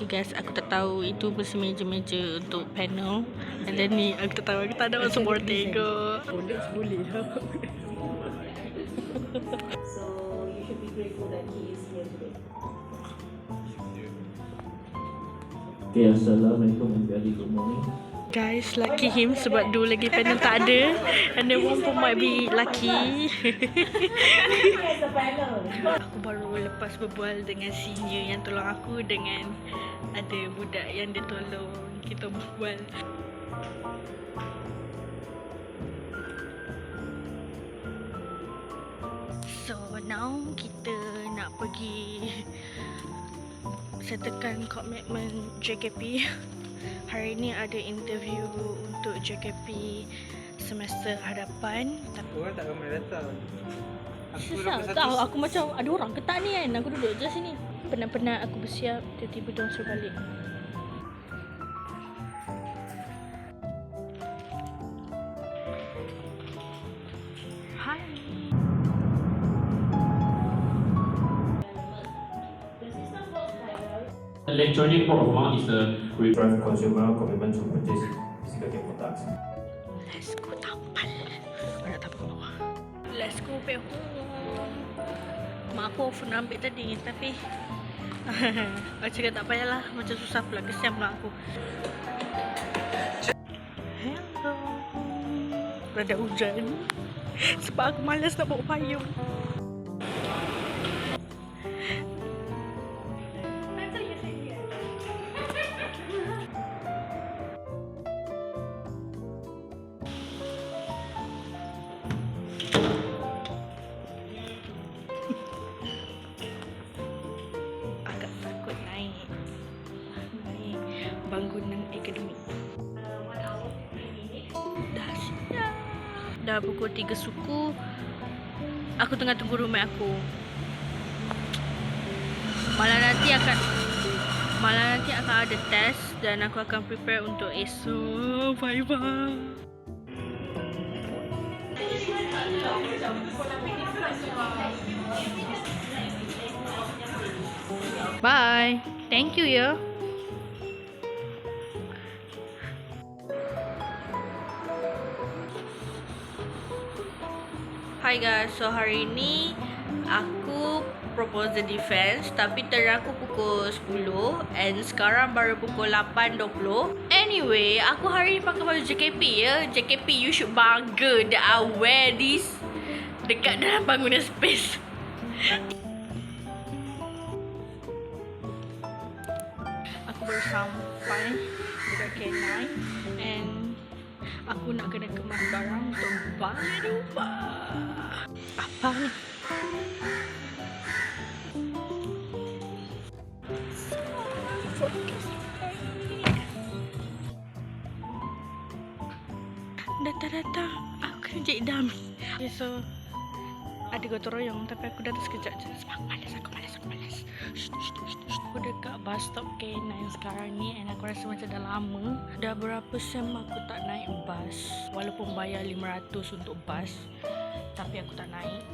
Okay guys, aku tak tahu itu mesti meja-meja untuk panel. And then ni aku tak tahu, aku tak ada masuk board tengok. Boleh. So you should be grateful that he is here today. Okay, Assalamualaikum everybody, good morning. Guys, lucky him sebab dua lagi panel tak ada. And then one pun might be lucky. Aku baru lepas berbual dengan senior yang tolong aku dengan ada budak yang dia tolong kita berbual. So now kita nak pergi settlekan komitmen JKP. Hari ni ada interview untuk JKP semester hadapan. Orang tak ramai datang. Susah tahu aku macam ada orang ke tak ni kan. Aku duduk je sini. Penat-penat aku bersiap, tiba-tiba diorang suruh balik. Hai. Electronic Board of Amount is a drive consumer commitment to purchase physical products. Let's go tampal. Nak tampal kat bawah. Let's go back home. Mak aku phone ambil tadi tapi aku cakap tak payahlah. Macam susah pula. Kesian pula aku. Hello. Rada hujan. Sebab aku malas nak bawa payung. Bangunan akademik. Dah siap. Dah pukul 3 suku. Aku tengah tunggu roommate aku. Malam nanti akan ada test dan aku akan prepare untuk esok. Bye bye. Bye. Thank you ya. Hi guys, so hari ni aku proposal defense tapi turn aku pukul 10 and sekarang baru pukul 8.20. Anyway, aku hari ni pakai baju JKP ya. JKP, you should bangga that I wear this dekat dalam bangunan space. Aku baru sampai dekat K9 and aku nak kena kemas barang untuk balik rumah. Apa ni? Datang. Aku kena jadi dummy. Okay, so ada gotong royong tapi aku datang sekejap je sebab aku malas. Aku dekat bus stop K9 sekarang ni and aku rasa macam dah lama. Dah berapa sem aku tak naik bus. Walaupun bayar 500 untuk bus, tapi aku tak naik.